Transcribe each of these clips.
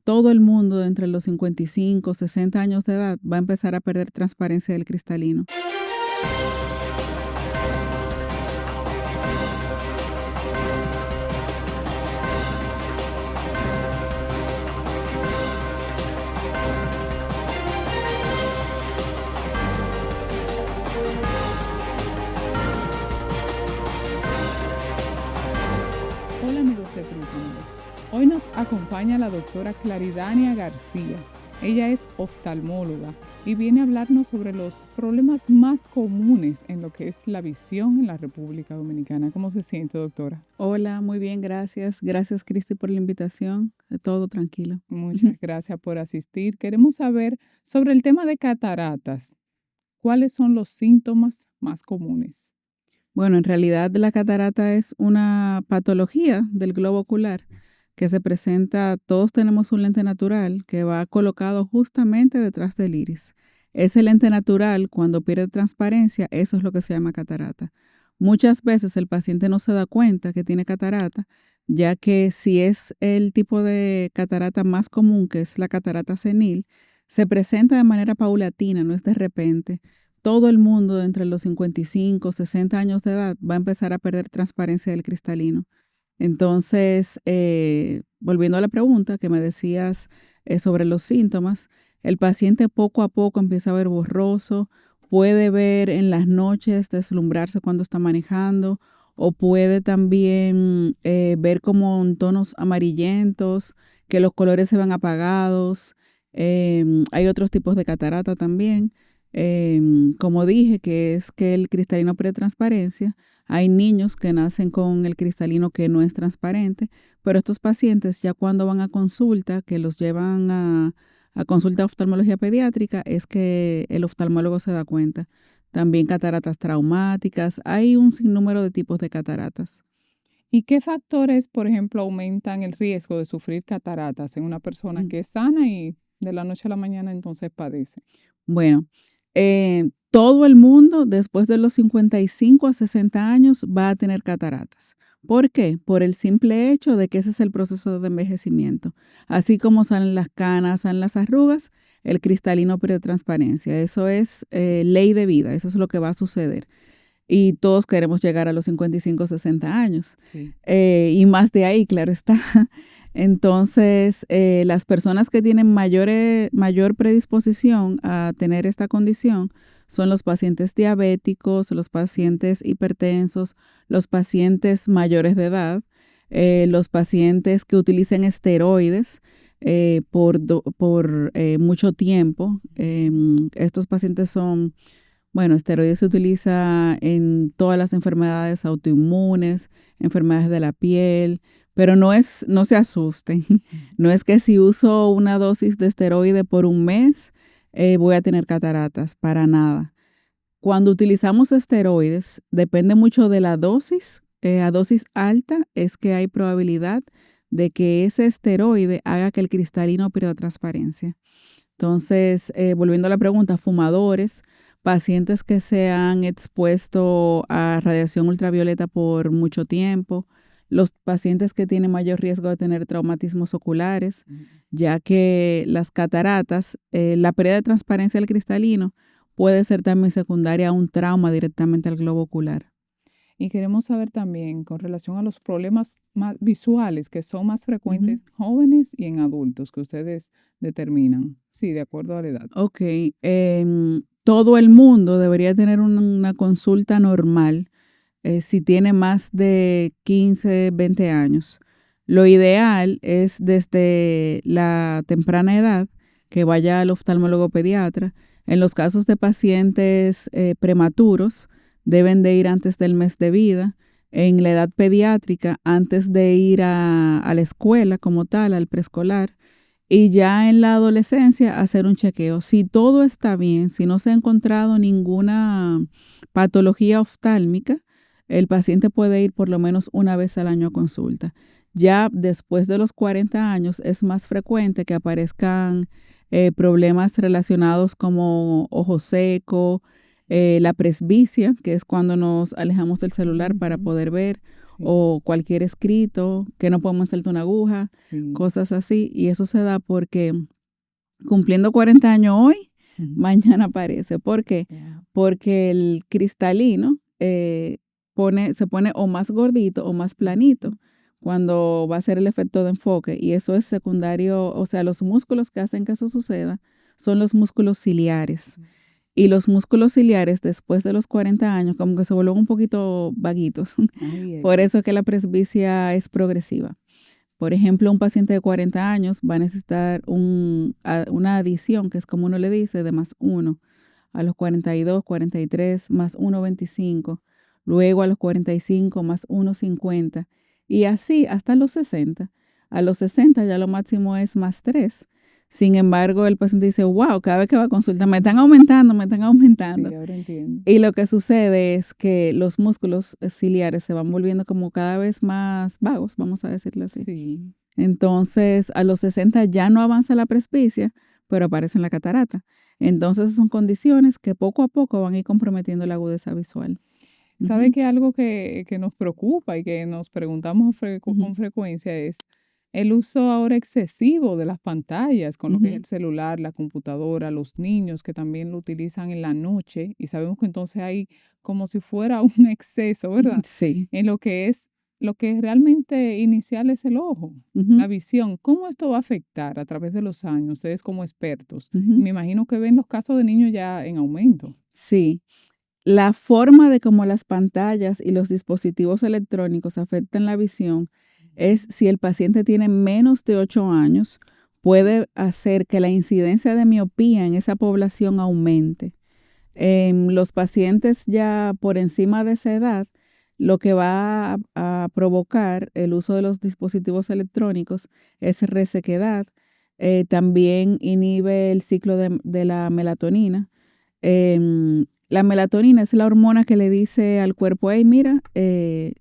todo el mundo entre los 55, 60 años de edad va a empezar a perder transparencia del cristalino. Hola amigos de Trujillo. Hoy nos acompaña la doctora Claridania García. Ella es oftalmóloga y viene a hablarnos sobre los problemas más comunes en lo que es la visión en la República Dominicana. ¿Cómo se siente, doctora? Hola, muy bien, gracias. Gracias, Cristi, por la invitación. Todo tranquilo. Muchas gracias por asistir. Queremos saber sobre el tema de cataratas. ¿Cuáles son los síntomas más comunes? Bueno, en realidad la catarata es una patología del globo ocular que se presenta, todos tenemos un lente natural que va colocado justamente detrás del iris. Ese lente natural, cuando pierde transparencia, eso es lo que se llama catarata. Muchas veces el paciente no se da cuenta que tiene catarata, ya que si es el tipo de catarata más común, que es la catarata senil, se presenta de manera paulatina, no es de repente. Todo el mundo entre los 55, 60 años de edad va a empezar a perder transparencia del cristalino. Entonces, volviendo a la pregunta que me decías sobre los síntomas, el paciente poco a poco empieza a ver borroso, puede ver en las noches, deslumbrarse cuando está manejando, o puede también ver como en tonos amarillentos, que los colores se ven apagados. Hay otros tipos de catarata también. Como dije, que es que el cristalino pierde transparencia. Hay niños que nacen con el cristalino que no es transparente, pero estos pacientes ya cuando van a consulta, que los llevan a consulta de oftalmología pediátrica, es que el oftalmólogo se da cuenta. También cataratas traumáticas, hay un sinnúmero de tipos de cataratas. ¿Y qué factores, por ejemplo, aumentan el riesgo de sufrir cataratas en una persona que es sana y de la noche a la mañana entonces padece? Bueno, todo el mundo después de los 55 a 60 años va a tener cataratas. ¿Por qué? Por el simple hecho de que ese es el proceso de envejecimiento. Así como salen las canas, salen las arrugas, el cristalino pierde transparencia. Eso es ley de vida, eso es lo que va a suceder. Y todos queremos llegar a los 55 o 60 años. Sí. Y más de ahí, claro está. Entonces, las personas que tienen mayor predisposición a tener esta condición son los pacientes diabéticos, los pacientes hipertensos, los pacientes mayores de edad, los pacientes que utilicen esteroides por mucho tiempo. Estos pacientes son, bueno, esteroides se utiliza en todas las enfermedades autoinmunes, enfermedades de la piel, pero no se asusten. No es que si uso una dosis de esteroide por un mes voy a tener cataratas, para nada. Cuando utilizamos esteroides, depende mucho de la dosis. A dosis alta es que hay probabilidad de que ese esteroide haga que el cristalino pierda transparencia. Entonces, volviendo a la pregunta, fumadores, pacientes que se han expuesto a radiación ultravioleta por mucho tiempo, los pacientes que tienen mayor riesgo de tener traumatismos oculares, ya que las cataratas, la pérdida de transparencia del cristalino puede ser también secundaria a un trauma directamente al globo ocular. Y queremos saber también con relación a los problemas más visuales que son más frecuentes en jóvenes y en adultos que ustedes determinan. Sí, de acuerdo a la edad. Ok, todo el mundo debería tener una consulta normal si tiene más de 15, 20 años. Lo ideal es desde la temprana edad que vaya al oftalmólogo pediatra. En los casos de pacientes prematuros, deben de ir antes del mes de vida. En la edad pediátrica, antes de ir a la escuela como tal, al preescolar. Y ya en la adolescencia, hacer un chequeo. Si todo está bien, si no se ha encontrado ninguna patología oftálmica, el paciente puede ir por lo menos una vez al año a consulta. Ya después de los 40 años es más frecuente que aparezcan problemas relacionados como ojo seco, la presbicia, que es cuando nos alejamos del celular para poder ver, o cualquier escrito, que no podemos hacerte una aguja, sí. cosas así. Y eso se da porque cumpliendo 40 años hoy, Ujú. mañana aparece. ¿Por qué? Yeah. Porque el cristalino se pone o más gordito o más planito cuando va a ser el efecto de enfoque. Y eso es secundario, o sea, los músculos que hacen que eso suceda son los músculos ciliares. Y los músculos ciliares después de los 40 años como que se vuelven un poquito vaguitos. Ay, Por ay. eso es que la presbicia es progresiva. Por ejemplo, un paciente de 40 años va a necesitar una adición, que es como uno le dice, de más 1. A los 42, 43, más 1,25. Luego a los 45, más 1,50. Y así hasta los 60. A los 60 ya lo máximo es más 3. Sin embargo, el paciente dice, wow, cada vez que va a consulta me están aumentando, me están aumentando. Sí, ahora entiendo. Y lo que sucede es que los músculos ciliares se van volviendo como cada vez más vagos, vamos a decirlo así. Sí. Entonces, a los 60 ya no avanza la presbicia, pero aparece en la catarata. Entonces, son condiciones que poco a poco van a ir comprometiendo la agudeza visual. ¿Sabe Ujú, que algo que nos preocupa y que nos preguntamos ujú, con frecuencia es el uso ahora excesivo de las pantallas con lo que es ujú. el celular, la computadora, los niños que también lo utilizan en la noche y sabemos que entonces hay como si fuera un exceso, ¿verdad? Sí. En lo que realmente inicial es el ojo, Ujú, la visión. ¿Cómo esto va a afectar a través de los años, ustedes como expertos? Y ujú. me imagino que ven los casos de niños ya en aumento. Sí. La forma de cómo las pantallas y los dispositivos electrónicos afectan la visión es si el paciente tiene menos de 8 años, puede hacer que la incidencia de miopía en esa población aumente. En los pacientes ya por encima de esa edad, lo que va a provocar el uso de los dispositivos electrónicos es resequedad. También inhibe el ciclo de la melatonina. La melatonina es la hormona que le dice al cuerpo, hey, mira,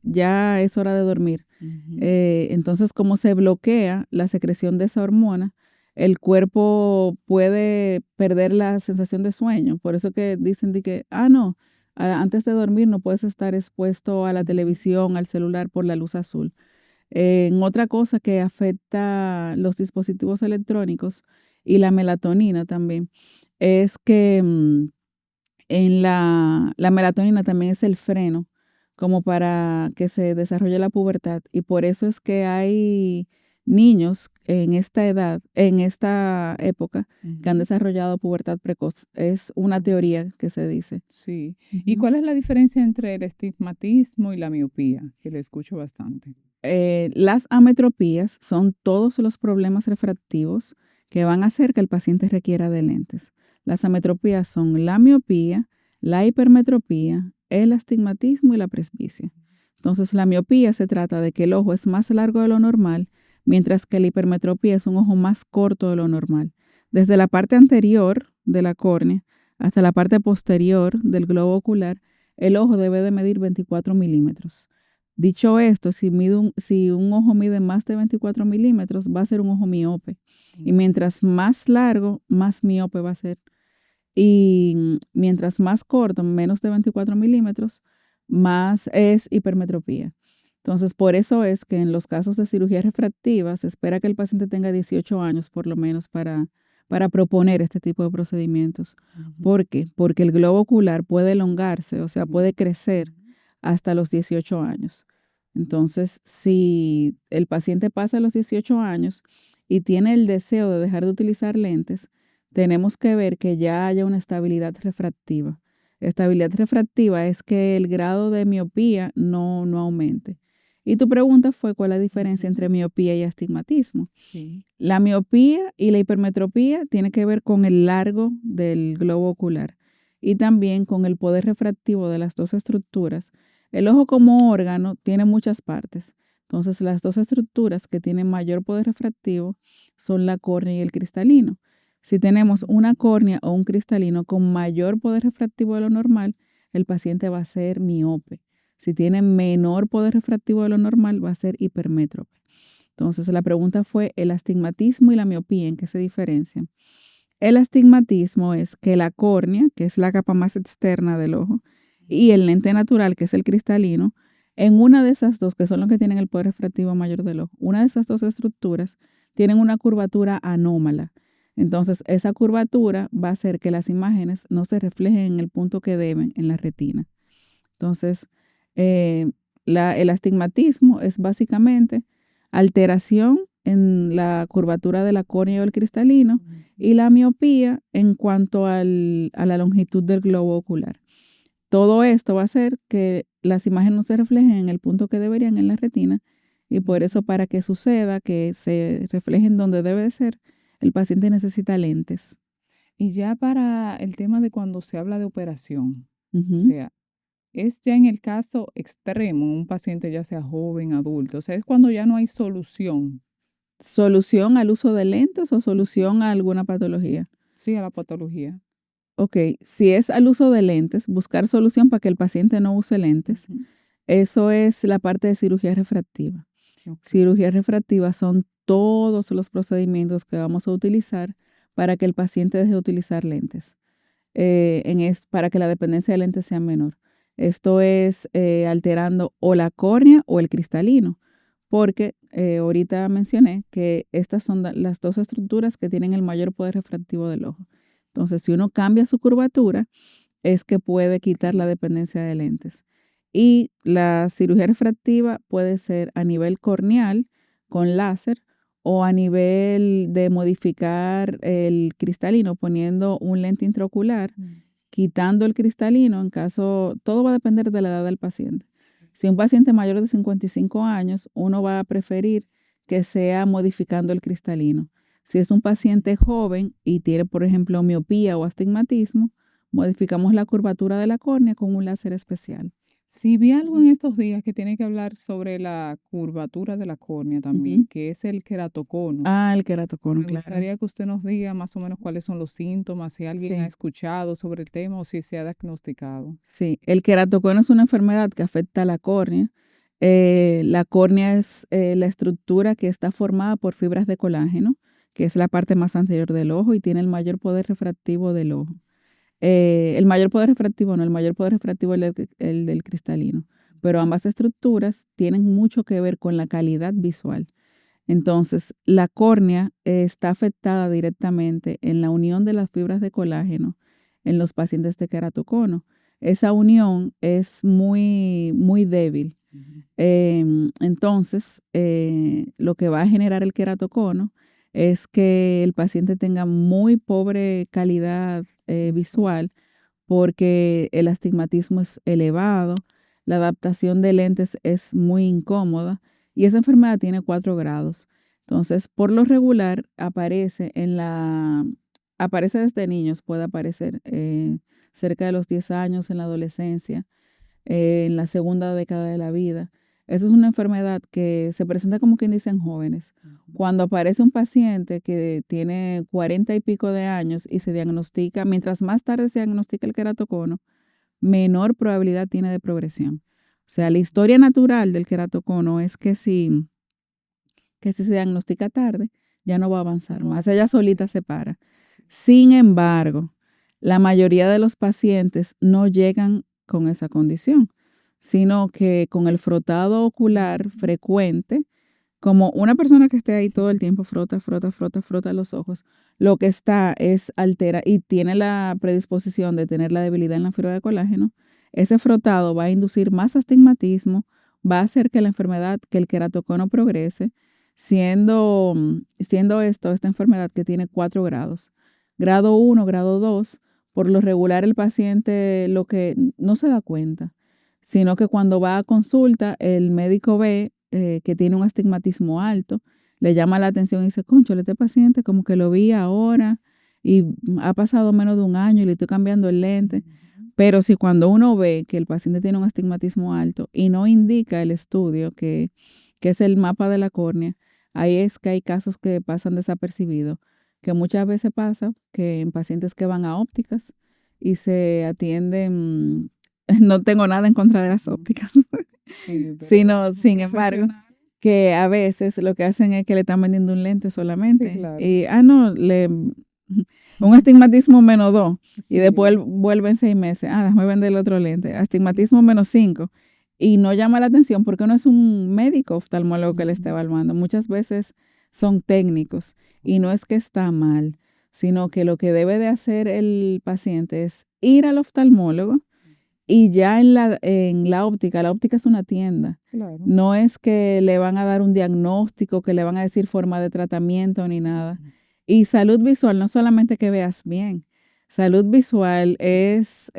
ya es hora de dormir. Ujú. Entonces, como se bloquea la secreción de esa hormona, el cuerpo puede perder la sensación de sueño. Por eso que dicen de que, no, antes de dormir no puedes estar expuesto a la televisión, al celular por la luz azul. En otra cosa que afecta los dispositivos electrónicos y la melatonina también es que en la melatonina también es el freno como para que se desarrolle la pubertad y por eso es que hay niños en esta edad, en esta época, que han Ujú. desarrollado pubertad precoz. Es una teoría que se dice. Sí. ¿Y Ujú. cuál es la diferencia entre el estigmatismo y la miopía? Que le escucho bastante. Las ametropías son todos los problemas refractivos que van a hacer que el paciente requiera de lentes. Las ametropías son la miopía, la hipermetropía, el astigmatismo y la presbicia. Entonces, la miopía se trata de que el ojo es más largo de lo normal, mientras que la hipermetropía es un ojo más corto de lo normal. Desde la parte anterior de la córnea hasta la parte posterior del globo ocular, el ojo debe de medir 24 milímetros. Dicho esto, si un ojo mide más de 24 milímetros, va a ser un ojo miope. Y mientras más largo, más miope va a ser. Y mientras más corto, menos de 24 milímetros, más es hipermetropía. Entonces, por eso es que en los casos de cirugía refractiva se espera que el paciente tenga 18 años por lo menos para proponer este tipo de procedimientos. Ujú. ¿Por qué? Porque el globo ocular puede elongarse, o sea, Sí. puede crecer hasta los 18 años. Entonces, si el paciente pasa los 18 años y tiene el deseo de dejar de utilizar lentes, tenemos que ver que ya haya una estabilidad refractiva. Estabilidad refractiva es que el grado de miopía no aumente. Y tu pregunta fue cuál es la diferencia Ujú. entre miopía y astigmatismo. Sí. La miopía y la hipermetropía tiene que ver con el largo del globo ocular y también con el poder refractivo de las dos estructuras. El ojo como órgano tiene muchas partes. Entonces, las dos estructuras que tienen mayor poder refractivo son la córnea y el cristalino. Si tenemos una córnea o un cristalino con mayor poder refractivo de lo normal, el paciente va a ser miope. Si tiene menor poder refractivo de lo normal, va a ser hipermétrope. Entonces, la pregunta fue el astigmatismo y la miopía, ¿en qué se diferencian? El astigmatismo es que la córnea, que es la capa más externa del ojo, y el lente natural, que es el cristalino, En una de esas dos, que son los que tienen el poder refractivo mayor del ojo, una de esas dos estructuras tienen una curvatura anómala. Entonces, esa curvatura va a hacer que las imágenes no se reflejen en el punto que deben en la retina. Entonces, eh, el astigmatismo es básicamente alteración en la curvatura de la córnea o el cristalino y la miopía en cuanto a la longitud del globo ocular. Todo esto va a hacer que las imágenes no se reflejen en el punto que deberían en la retina y por eso para que suceda, que se reflejen donde debe de ser, el paciente necesita lentes. Y ya para el tema de cuando se habla de operación, o Ujú. sea, es ya en el caso extremo, un paciente ya sea joven, adulto, o sea, es cuando ya no hay solución, ¿Solución al uso de lentes o solución a alguna patología? sí, a la patología. Ok, si es al uso de lentes, buscar solución para que el paciente no use lentes, Ujú. eso es la parte de cirugía refractiva. Ok. Cirugía refractiva son todos los procedimientos que vamos a utilizar para que el paciente deje de utilizar lentes, para que la dependencia de lentes sea menor. Esto es alterando o la córnea o el cristalino, porque ahorita mencioné que estas son las dos estructuras que tienen el mayor poder refractivo del ojo. Entonces, si uno cambia su curvatura, es que puede quitar la dependencia de lentes. Y la cirugía refractiva puede ser a nivel corneal con láser o a nivel de modificar el cristalino poniendo un lente intraocular, quitando el cristalino en caso, todo va a depender de la edad del paciente. Si un paciente mayor de 55 años, uno va a preferir que sea modificando el cristalino. Si es un paciente joven y tiene, por ejemplo, miopía o astigmatismo, modificamos la curvatura de la córnea con un láser especial. Sí, vi algo en estos días que tiene que hablar sobre la curvatura de la córnea también, Ujú. que es el queratocono. Ah, el queratocono, Me claro. gustaría que usted nos diga más o menos cuáles son los síntomas, si alguien ha Sí, escuchado sobre el tema o si se ha diagnosticado. sí. El queratocono es una enfermedad que afecta a la córnea. La córnea es la estructura que está formada por fibras de colágeno, que es la parte más anterior del ojo y tiene el mayor poder refractivo del ojo. El mayor poder refractivo, no, el mayor poder refractivo es el del cristalino, pero ambas estructuras tienen mucho que ver con la calidad visual. Entonces, la córnea está afectada directamente en la unión de las fibras de colágeno en los pacientes de queratocono. Esa unión es muy, muy débil. Entonces, lo que va a generar el queratocono es que el paciente tenga muy pobre calidad visual porque el astigmatismo es elevado, la adaptación de lentes es muy incómoda y esa enfermedad tiene 4 grados. Entonces, por lo regular, aparece desde niños, puede aparecer cerca de los 10 años en la adolescencia, en la segunda década de la vida. Esa es una enfermedad que se presenta como quien dice en jóvenes. Cuando aparece un paciente que tiene 40 y pico de años y se diagnostica, mientras más tarde se diagnostica el queratocono, menor probabilidad tiene de progresión. O sea, la historia natural del queratocono es que si se diagnostica tarde, ya no va a avanzar No va a más, ella avanzar, solita sí. se para. Sí. Sin embargo, la mayoría de los pacientes no llegan con esa condición, sino que con el frotado ocular frecuente, como una persona que esté ahí todo el tiempo, frota, frota, frota, frota los ojos, lo que está es altera y tiene la predisposición de tener la debilidad en la fibra de colágeno, ese frotado va a inducir más astigmatismo, va a hacer que la enfermedad, que el queratocono progrese, siendo esta enfermedad que tiene 4 grados. Grado 1, grado 2, por lo regular el paciente lo que no se da cuenta, sino que cuando va a consulta, el médico ve que tiene un astigmatismo alto, le llama la atención y dice, cónchale, este paciente como que lo vi ahora y ha pasado menos de un año y le estoy cambiando el lente. Pero si cuando uno ve que el paciente tiene un astigmatismo alto y no indica el estudio, que es el mapa de la córnea, ahí es que hay casos que pasan desapercibidos, que muchas veces pasa que en pacientes que van a ópticas y se atienden, no tengo nada en contra de las ópticas, Sí, pero sino, como sin embargo, profesional, que a veces lo que hacen es que le están vendiendo un lente sí, solamente claro. y, no, un astigmatismo -2 y Sí, después vuelve en 6 meses, déjame vender el otro lente, astigmatismo -5 y no llama la atención porque no es un médico oftalmólogo que le esté evaluando. Muchas veces son técnicos y no es que está mal, sino que lo que debe de hacer el paciente es ir al oftalmólogo y ya en la óptica es una tienda. Claro. No es que le van a dar un diagnóstico, que le van a decir forma de tratamiento ni nada. Y salud visual no solamente que veas bien. Salud visual es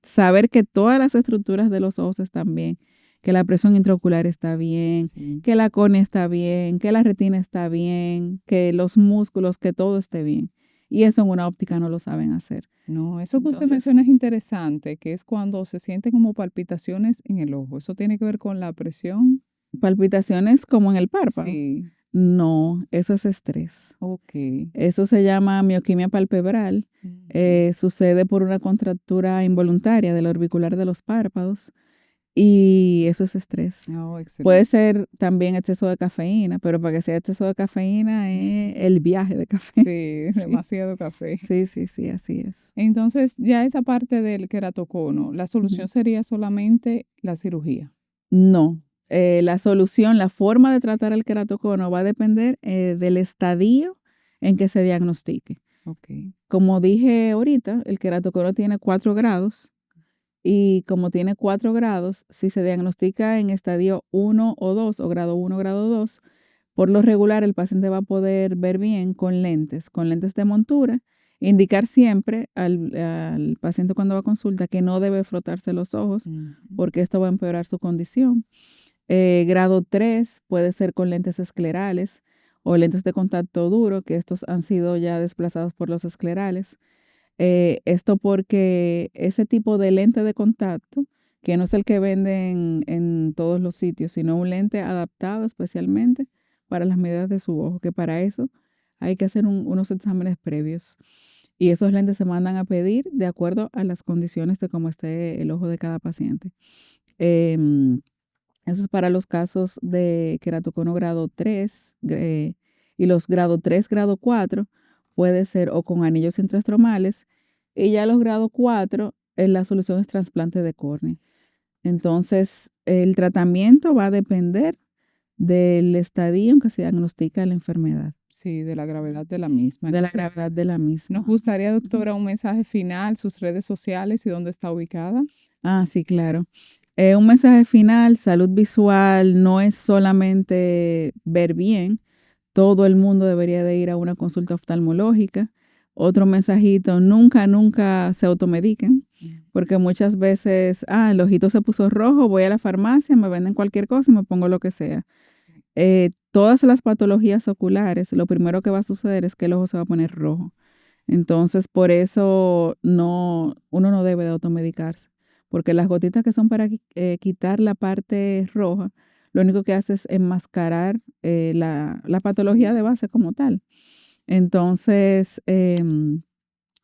saber que todas las estructuras de los ojos están bien, que la presión intraocular está bien, Sí. que la córnea está bien, que la retina está bien, que los músculos, que todo esté bien. Y eso en una óptica no lo saben hacer. No, eso que usted Entonces, menciona es interesante, que es cuando se sienten como palpitaciones en el ojo. ¿Eso tiene que ver con la presión? palpitaciones como en el párpado. Sí, No, eso es estrés. ok. Eso se llama mioquimia palpebral. Sucede por una contractura involuntaria del orbicular de los párpados y eso es estrés. Oh, Puede excelente. ser también exceso de cafeína, pero para que sea exceso de cafeína es el viaje de café. Sí, Sí, demasiado café. sí, así es. Entonces, ya esa parte del queratocono, la solución Ujú. sería solamente la cirugía. No, la solución, la forma de tratar el queratocono va a depender del estadio en que se diagnostique. Ok. Como dije ahorita, el queratocono tiene 4 grados y como tiene 4 grados, si se diagnostica en estadio 1 o 2 o grado 1 o grado 2, por lo regular el paciente va a poder ver bien con lentes de montura. Indicar siempre al paciente cuando va a consulta que no debe frotarse los ojos porque esto va a empeorar su condición. Grado 3 puede ser con lentes esclerales o lentes de contacto duro, que estos han sido ya desplazados por los esclerales. Esto porque ese tipo de lente de contacto, que no es el que venden en todos los sitios, sino un lente adaptado especialmente para las medidas de su ojo, que para eso hay que hacer unos exámenes previos. Y esos lentes se mandan a pedir de acuerdo a las condiciones de cómo esté el ojo de cada paciente. Em, Eso es para los casos de queratocono grado 3 y los grado 3, grado 4 puede ser o con anillos intrastromales y ya los grado 4 la solución es trasplante de córnea. Entonces, el tratamiento va a depender del estadio en que se diagnostica la enfermedad, Sí, de la gravedad de la misma. de la Entonces, gravedad de la nos misma. gustaría, Ujú. doctora, un mensaje final, sus redes sociales y dónde está ubicada. Ah, sí, claro. Un mensaje final, salud visual no es solamente ver bien, todo el mundo debería de ir a una consulta oftalmológica. Otro mensajito, nunca se automediquen, porque muchas veces, el ojito se puso rojo, voy a la farmacia, me venden cualquier cosa y me pongo lo que sea. Todas las patologías oculares, lo primero que va a suceder es que el ojo se va a poner rojo. Entonces, por eso uno no debe de automedicarse, porque las gotitas que son para quitar la parte roja, lo único que hace es enmascarar la patología Sí. de base como tal. Entonces,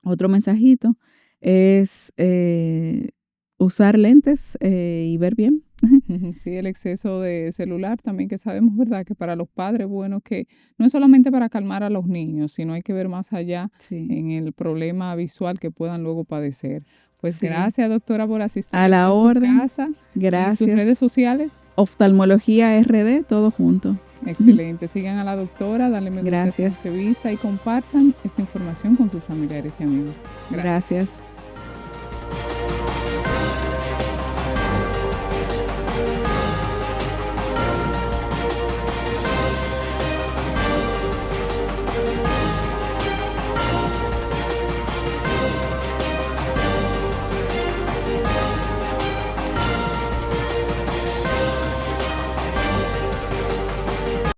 otro mensajito es usar lentes y ver bien. Sí, el exceso de celular también que sabemos, ¿verdad? Que para los padres, bueno, que no es solamente para calmar a los niños, sino hay que ver más allá Sí, en el problema visual que puedan luego padecer. Pues sí. gracias, doctora, por A asistirnos la en su orden. casa y sus Gracias. redes sociales. Oftalmología RD, todo junto. Excelente. Sigan a la doctora, dale me gusta a esta Gracias. entrevista y compartan esta información con sus familiares y amigos. Gracias. Gracias.